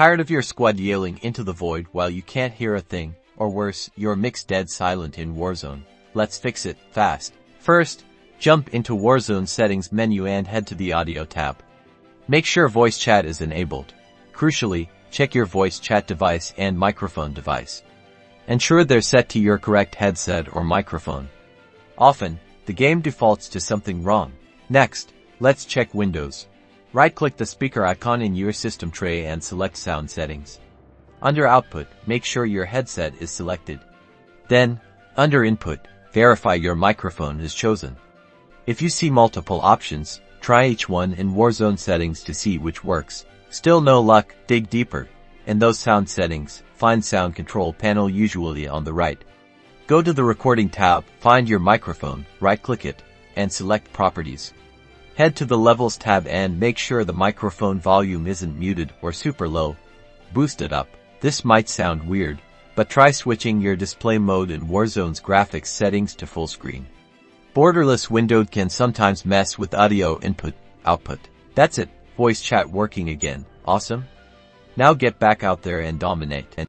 Tired of your squad yelling into the void while you can't hear a thing, or worse, your mic's dead silent in Warzone? Let's fix it, fast. First, jump into Warzone settings menu and head to the audio tab. Make sure voice chat is enabled. Crucially, check your voice chat device and microphone device. Ensure they're set to your correct headset or microphone. Often, the game defaults to something wrong. Next, let's check Windows. Right-click the speaker icon in your system tray and select Sound Settings. Under Output, make sure your headset is selected. Then, under Input, verify your microphone is chosen. If you see multiple options, try each one in Warzone settings to see which works. Still no luck? Dig deeper. In those sound settings, find Sound Control panel usually on the right. Go to the Recording tab, find your microphone, right-click it, and select Properties. Head to the Levels tab and make sure the microphone volume isn't muted or super low. Boost it up. This might sound weird, but try switching your display mode in Warzone's graphics settings to full screen. Borderless windowed can sometimes mess with audio input, output. That's it, voice chat working again. Awesome? Now get back out there and dominate.